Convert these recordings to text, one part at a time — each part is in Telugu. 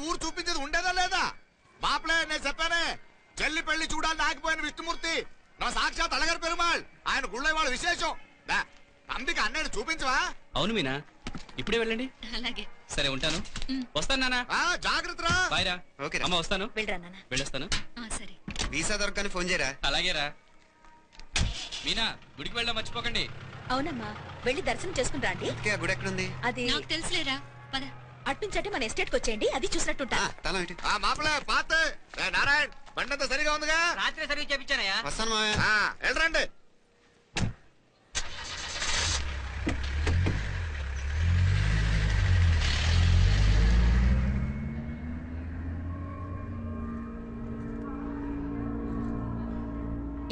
ఊరు చూపించేది ఉండేదా లేదా? మాపలే నేను చెప్పానే, చెల్లి పెళ్లి చూడాలని ఆగిపోయిన విష్ణుమూర్తి నా సాక్షాత్ అలగర్ పెరుమాళ్. ఆయన గుళ్ళో వాళ్ళ విశేషం. తండ్రికి అన్నయ్య చూపించవా? అవును మీనా, ఇప్పుడే వెళ్ళండి. అలాగే. సరే ఉంటాను. వస్తాను నాన్న. జాగ్రత్త రా. బాయ్ రా. అమ్మ వస్తాను. వెళ్ళొస్తాను. సరే. వీసా దొరకని ఫోన్ చేయరా? అలాగే రా. మీనా, గుడికి వెళ్ళడం మర్చిపోకండి. అవునమ్మా, వెళ్ళి దర్శనం చేసుకుని రండి. గుడి ఎక్కడుంది? అది నాకు తెలుసులేరా. పద. అట్నుంచంటే మన ఎస్టేట్ కి వచ్చేయండి, అది చూసినట్టుంటా. మాపలే పాత నారాయణ బండంతా సరిగా ఉందిగా? రాత్రి సర్వీస్ చేపించానయ్యా. వస్తాను మావయ్య. వెళ్ళరండి.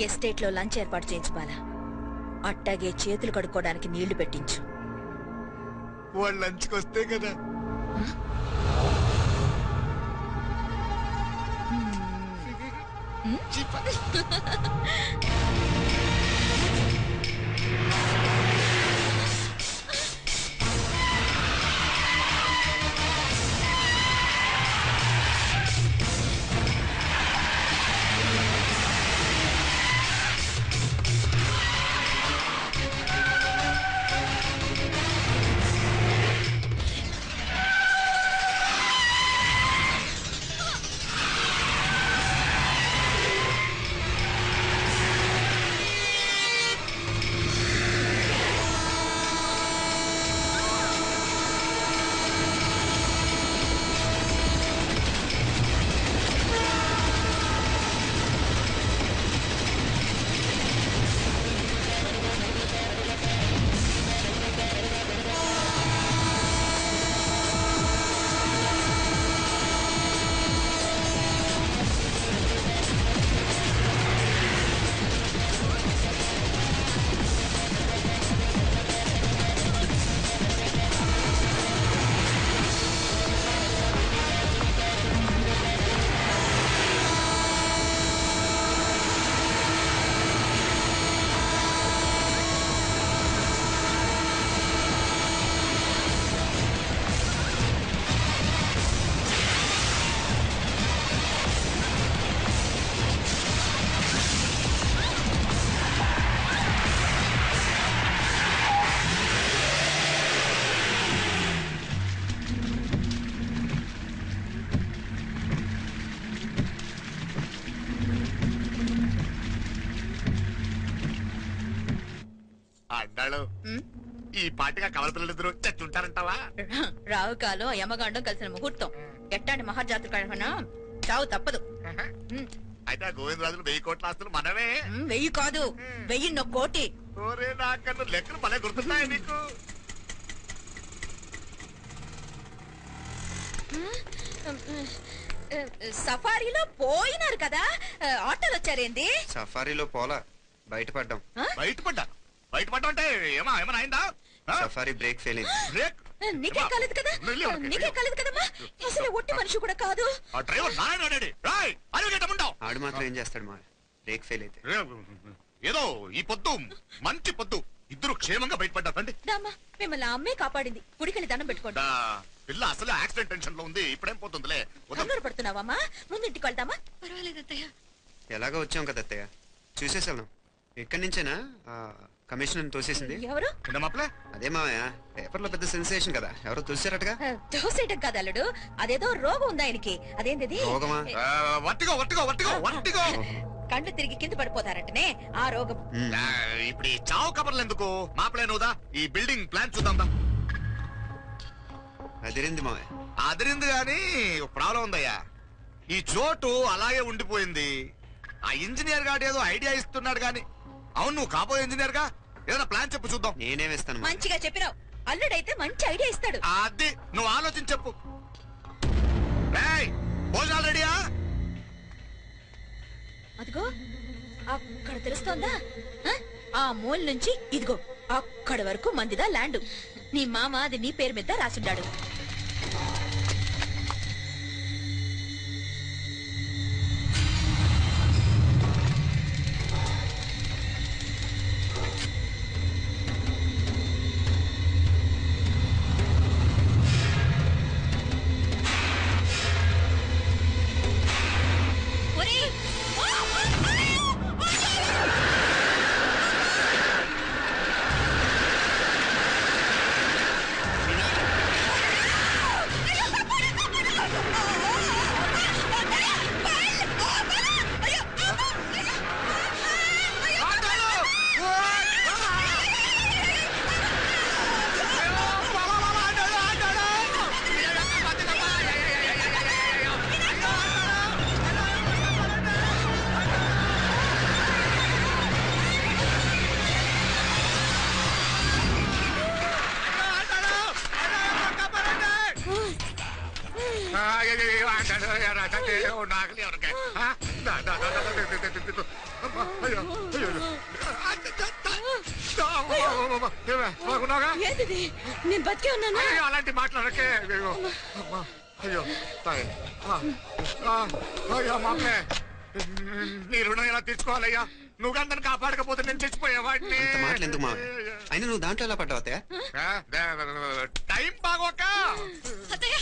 ఎస్టేట్ లో లంచ్ ఏర్పాటు చేయించుకోవాలా. అట్టాగే చేతులు కడుక్కోవడానికి నీళ్లు పెట్టించు. వాళ్ళు లంచ్కి వస్తే కదా. అన్నాడు ఈ పాటిగా కవల పిల్లలిద్దరూ చచ్చుంటారంటావా? రావు కాలం యమగాండం కలిసిన ముహూర్తం. ఎట్టాంటి మహాజాతృ కన్నా చావు తప్పదు. అయితే గోవిందరాజులు 1000 కోట్ల ఆస్తులు మనమే. 1000 కాదు, 1000 కోటి. ఓరే నాకన్ను లెక్కలు భలే గుర్తున్నాయి నీకు. సఫారీలో పోయినారు కదా, ఆటోలు వచ్చారేంది? సఫారీలో పోలా, బయటపడ్డాం. బయటపడ్డా అంటే ఏమైనా అయిందా? సఫారీ బ్రేక్ ఫెయిల్ అయింది. బ్రేక్ నీకే కాలేదు కదా? నీకే కాలేదు కదమ్మా? అసలు ఒట్టి మనిషి కూడా కాదు. ఆ డ్రైవర్ ఆడు మాత్రం ఏం చేస్తాడు మా, బ్రేక్ ఫెయిల్ అయితే. ఏదో ఈ పొద్దు మంచి పొద్దు, ఇద్దరు క్షేమంగా బయటపడ్డారండి. మిమ్మల్ని అమ్మే కాపాడింది. గుడికెళ్ళి దండం పెట్టుకోండి. పిల్ల అసలు యాక్సిడెంట్ టెన్షన్ లో ఉంది, ఇప్పుడేం పోతుందిలే. కంగారు పడుతున్నావమ్మా? ముందు ఇంటికి వెళ్దామా? పర్వాలేదు అత్తయ్య. ఎలాగో వచ్చాం కదా అత్తయ్య, చూసేసాను. ఎక్కడి నుంచేనా కమిషనర్ తోసేసింది? ఎవరు? అదే మావయ్య, పేపర్ లో పెద్ద సెన్సేషన్ కదా, ఎవరో తోసారటగా. తోసేయటం కాదు అల్లుడు, అదేదో రోగం ఉంది ఆయనకి. అదేంటిది? రోగమా? కళ్ళు తిరిగి కింద పడిపోతారంటనే ఆ రోగం. ఇప్పుడు ఈ చావు కబర్లు ఎందుకు? మాపలేనుదా ఈ బిల్డింగ్ ప్లాన్ చూద్దాం. అదిరింది మావయ్య. అదిరింది గాని ప్రాబ్లం ఉందయ్యా. ఈ చోటు అలాగే ఉండిపోయింది. ఆ ఇంజనీర్ గాడు ఏదో ఐడియా ఇస్తున్నాడు గాని. అవును, నువ్వు కాబోయే ఇంజనీర్ గా ఏదైనా ప్లాన్ చెప్పు చూద్దాం. నేనేమిస్తాను? మంచిగా చెప్పినావు. అల్లుడైతే మంచి ఐడియా ఇస్తాడు. అది నువ్వు ఆలోచించి చెప్పు. భోజనాలు రెడీయా? అదిగో అక్కడ తెలుస్తోందా? ఆ మూల నుంచి ఇదిగో అక్కడ వరకు మందిదా ల్యాండ్. నీ మామ అది నీ పేరు మీద రాసుండాడు. నాగలి ఎవరికే బాగున్నాగా ఏంటిది నేను బతికే ఉన్నాను అలాంటి మాట్లాడకే అయ్యో అయ్యో మామే నీ రుణం ఎలా తీసుకోవాలయ్యా నువ్వు అందరిని కాపాడకపోతే నేను చచ్చిపోయేవాడిని అంత మాటలు ఎందుకు మావయ్య? అయినా నువ్వు దాంట్లో ఎలా పడ్డావు అత్తయ్య? టైం బాగోక అత్తయ్య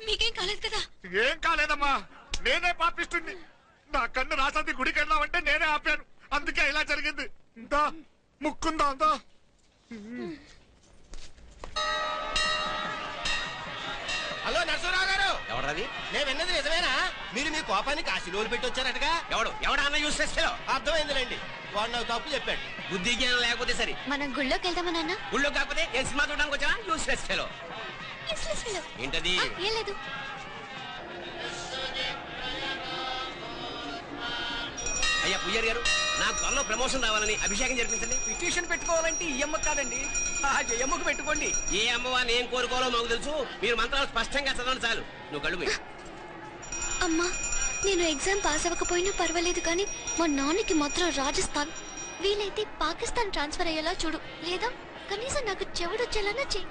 మీకేం కాలేదు కదా? ఏం కాలేదమ్మా నేనే పాపిస్తుంది నా కన్ను రాసాది గుడికి వెళ్ళామంటే నేనే ఆపాను అందుకే ఇలా జరిగింది ఇంతా ముక్కుందా అంతా హలో నరసరావు గారు ఎవరది? నేను విన్నది నిజమేనా? మీరు మీ కోపాన్ని కాశీలోలు పెట్టి వచ్చారటగా? ఎవడన్నా యూస్ చేస్తాలో అర్థమైందిలేండి, వాడు నాకు తప్పు చెప్పాడు. బుద్ధి జ్ఞానం లేకపోతే సరే. మనం గుళ్ళోకి వెళ్దామా నాన్న? ఊళ్ళో కాకపోతే ఏ సినిమా చూడడానికి వచ్చా యూస్ చేస్తాలో ఏంటది? ఏం లేదు. అయ్యా పుయ్యర్ గారు నాకు త్వరలో ప్రమోషన్ రావాలని అభిషేకం జరిపించండి. పిటిషన్ పెట్టుకోవాలంటే ఈ అమ్మ కాదండి, ఆ జయమ్మకు పెట్టుకోండి. ఏ అమ్మవారిని ఏం కోరుకోవాలో మాకు తెలుసు. మీరు మంత్రాలు స్పష్టంగా చదవండి చాలు. నువ్వు కళ్ళు మూయి. అమ్మా నేను ఎగ్జామ్ పాస్ అవ్వకపోయినా పర్వాలేదు కానీ మా నాన్నకి మాత్రం రాజస్థాన్ వీలైతే పాకిస్తాన్ ట్రాన్స్ఫర్ అయ్యేలా చూడు, లేదా కనీసం నాకు చెవుడొచ్చేలానా చెయ్యి.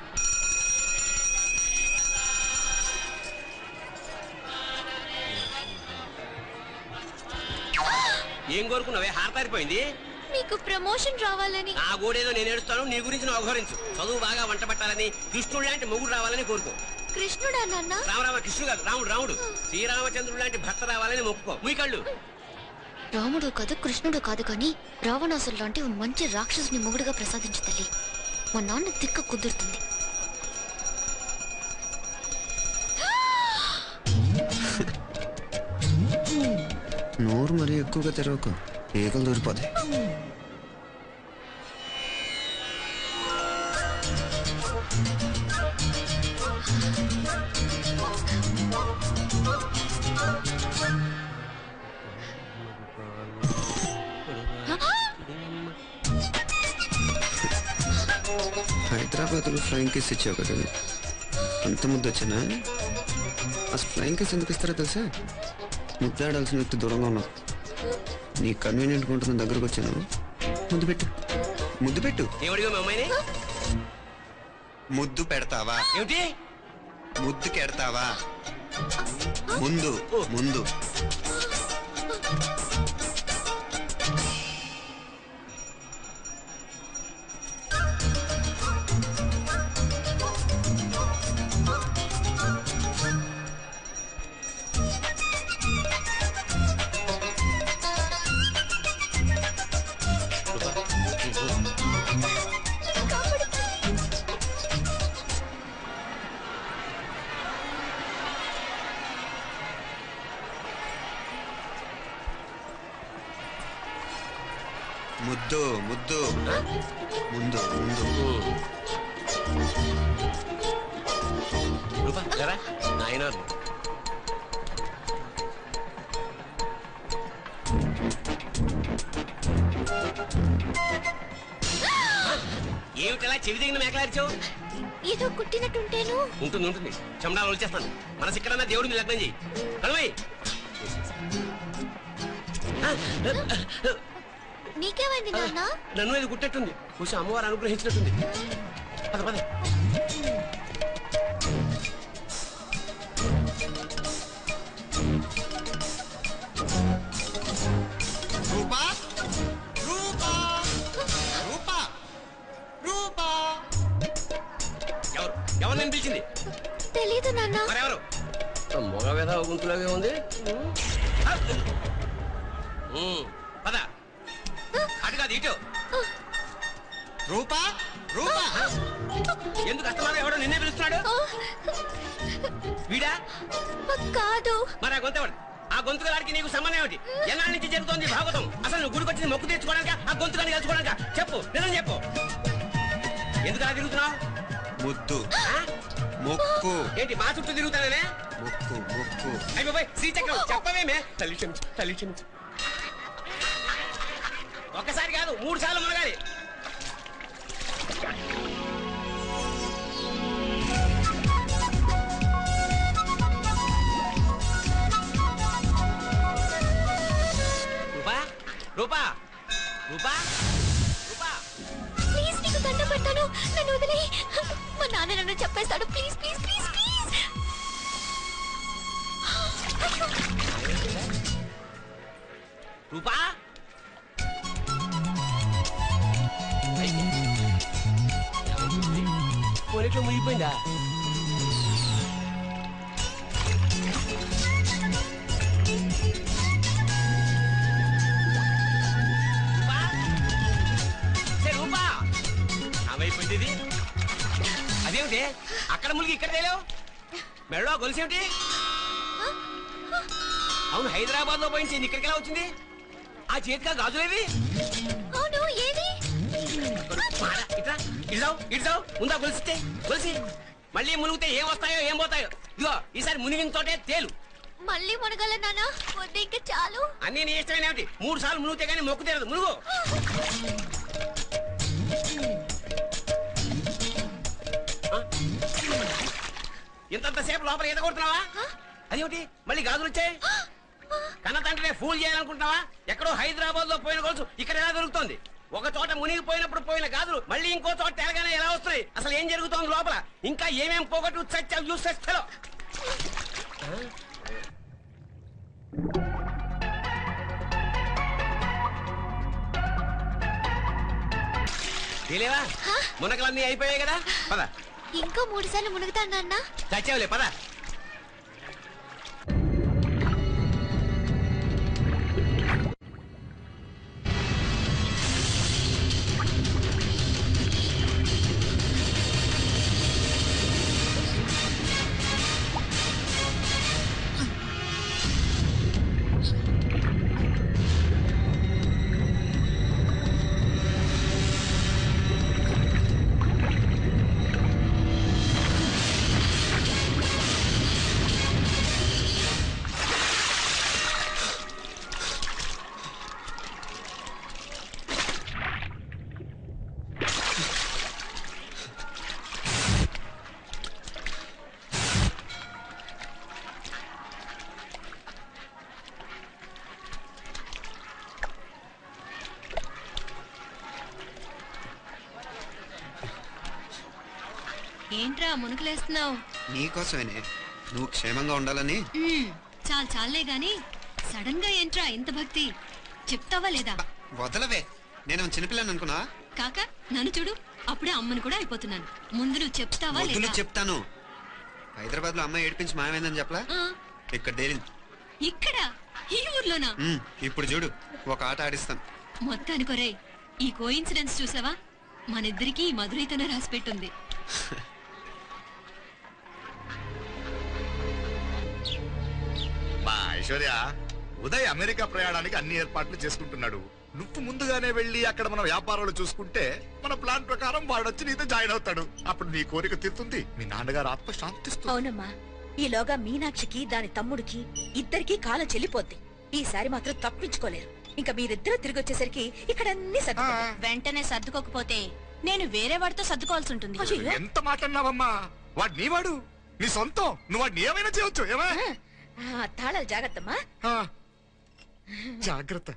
ఏం కోరుకున్నావే? హారతారిపోయింది. మీకు ప్రమోషన్ రావాలని. నా గోడేదో నేను ఏడుస్తాను, నీ గురించి నువ్వు అఘోరించు. చదువు బాగా వంట పట్టాలని, కృష్ణుడు లాంటి మొగుడు రావాలని కోరుకో. కృష్ణుడా నాన్న? రామరామ కృష్ణుడు కాదు, రాముడు రాముడు. శ్రీరామచంద్రుడు లాంటి భర్త రావాలని మొక్కుకో. మీ కళ్ళు. రాముడు కాదు కృష్ణుడు కాదు కానీ రావణాసురు లాంటి ఓ మంచి రాక్షసుని మొగుడుగా ప్రసాదించు తల్లి. మా నాన్న తిక్క కుదురుతుంది. నోరు మరీ ఎక్కువగా తెరవకు, ఏకలు దూరిపోతాయి. హైదరాబాద్లో ఫ్లైయింగ్ కేస్ ఇచ్చావు కదా, అంత ముద్దు వచ్చానా? అసలు ఫ్లైయింగ్ కేస్ ఎందుకు ఇస్తారో తెలుసా? ముద్దాడాల్సిన వ్యక్తి దూరంగా ఉన్నావు. నీ కన్వీనియంట్గా ఉంటుంది దగ్గరకు వచ్చాను. ముద్దు పెట్టు, ముద్దు పెట్టు. ఏమడిగా మీ అమ్మాయిని? ముద్దు పెడతావా? ఏమిటి? ముద్దు కెడతావా? ముందు ముందు. ముద్దు ముద్దు ముందు ముందు. రూపా జరా నాయన ఏమిటలా చెవి దిగిన మేకలారిచావు? ఏదో కుట్టినట్టుంటేను. ఉంటుంది ఉంటుంది, చెమడాలు వచ్చేస్తాను. మనసు ఇక్కడన్నా దేవుడిని లగ్నం చేయి. కలవై నీకేమైంది నాన్న? నన్ను ఇది గుట్టట్టుంది, కొంచెం అమ్మవారు అనుగ్రహించినట్టుంది. పద పద. రూపా రూపా రూపా రూపా. ఎవరు ఎవరు నేను పిలిచింది? తెలీదు నాన్న. మరెవరు? మగ వేద గుంతులాగే ఉంది. పద అటు కాదు ఇటు. రూపా రూపా. ఎందుకు అస్తమానం ఎవడో నిన్నే పిలుస్తున్నాడు? వీడా? కాదు. మరి ఆ గొంతు ఎవడు? ఆ గొంతుగాడికి నీకు సంబంధం ఏమిటి? ఎన్నాళ్ళ నుంచి జరుగుతోంది భాగవతం? అసలు నువ్వు గుడికి వచ్చింది మొక్కు తెచ్చుకోవడానిక, ఆ గొంతుగాని కలుసుకోవడానిక? చెప్పు, నిజం చెప్పు. ఎందుకు అలా తిరుగుతున్నావు? ముద్దు మొక్కు. ఏంటి మా చుట్టూ తిరుగుతానే? మొక్కు మొక్కు. అయిపోయి శ్రీచక్రం చెప్పవేమే? తల్లి క్షమించు, తల్లి క్షమించు. ఒక్కసారి కాదు 3 సార్లు మునగాలి. రూపా రూపా రూపా ప్లీజ్ నీకు దండ పెడతాను, నన్ను వదిలే. మా నాన్న నన్ను చెప్పేస్తాడు. Please please please please. Rupa పోలీట్లో మునిగిపోయిందా? రూపా ఏమైపోయింది ఇది? అదేమిటి అక్కడ మునిగి ఇక్కడ తేలేవు? మెడలో గొలుసేమిటి? అవును, హైదరాబాద్ లో పోయించింది, ఇక్కడికి ఎలా వచ్చింది? ఆ చేతిగా గాజులేవి? అవును, ఏది? ఇట్లా ఇడ్సావు ముందా గొలిసితే గొలిసి మళ్ళీ మునిగితే ఏం వస్తాయో ఏం పోతాయో. ఇదిగో ఈసారి మునిగిన తోటే తేలు. మళ్ళీ మునగల నాన్న, వద్దు ఇంకా చాలు. అన్ని నీ ఇష్టమైన ఏమిటి? 3 సార్లు మునిగితే గానీ మొక్కు తీరదు. మునుగు. ఇంతంతసేపు లోపల ఈత కొడుతున్నావా? అదేమిటి మళ్ళీ గాజులు వచ్చాయి? కన్న తండ్రినే ఫూల్ చేయాలనుకుంటున్నావా? ఎక్కడో హైదరాబాద్ లో పోయిన గొలుసు ఇక్కడ ఎలా దొరుకుతుంది? ఒక చోట మునిగిపోయినప్పుడు పోయిన గాజులు మళ్ళీ ఇంకో చోట తేలగానే ఎలా వస్తున్నాయి? అసలు ఏం జరుగుతోంది లోపల? ఇంకా ఏమేం పోగొట్టు చచ్చావు యూస్లెస్ ఫెలో. తెలియవా? మునకలన్నీ అయిపోయాయి కదా, పద. ఇంకా 3 సార్లు మునుగుతాను నాన్న. చచ్చావులే, పద. ఏంట్రా మునుకులేస్తున్నావు? నీకోసమేనే, నువ్వు క్షేమంగా ఉండాలని. చాలే గాని సడన్ గా ఏంట్రా ఇంత భక్తి? చెప్తావా లేదా? వదలవే, నేను చిన్నపిల్లని అనుకున్నా. కాక నన్ను చూడు, అప్పుడే అమ్మని కూడా అయిపోతున్నాను. ముందు నువ్వు చెప్తావా వదులు, లేదా? చెప్తాను. హైదరాబాద్ లో అమ్మాయి ఏడిపించి మాయమైందని చెప్పలా? ఆ, ఇక్కడ తేలింది. ఇక్కడ ఈ ఊర్లోనా? ఇప్పుడు చూడు, ఒక ఆట ఆడిస్తాను. మొత్తానికి ఒరేయ్, ఈ కోయిన్సిడెన్స్ చూసావా? మనిద్దరికి ఈ మధురైతోనే రాసి పెట్టుంది. మా ఐశ్వర్య, ఉదయ్ అమెరికా ప్రయాణానికి అన్ని ఏర్పాట్లు చేసుకుంటున్నాడు. నువ్వు ముందుగానే వెళ్ళి అక్కడ మన వ్యాపారాలు చూసుకుంటే మన ప్లాన్ ప్రకారం వాడొచ్చి నీతో జాయిన్ అవుతాడు. అప్పుడు నీ కోరిక తీరుతుంది, మీ నాన్నగారు ఆత్మ శాంతిస్తుంది. అవునమ్మా, ఈలోగా మీనాక్షికి దాని తమ్ముడికి ఇద్దరికి కాలం చెల్లిపోద్ది. ఈసారి మాత్రం తప్పించుకోలేరు. ఇంకా మీరిద్దరూ తిరిగి వచ్చేసరికి ఇక్కడ అన్ని వెంటనే సర్దుకోకపోతే నేను వేరే వాడితో సర్దుకోవాల్సి ఉంటుంది. ఎంత మాట అన్నావమ్మా? వాడు నీ వాడు, నీ సొంతం. నువ్వు వాడిని ఏమైనా చేయొచ్చు. ఏమా తాళాలు జాగ్రత్తమ్మా. జాగ్రత్త.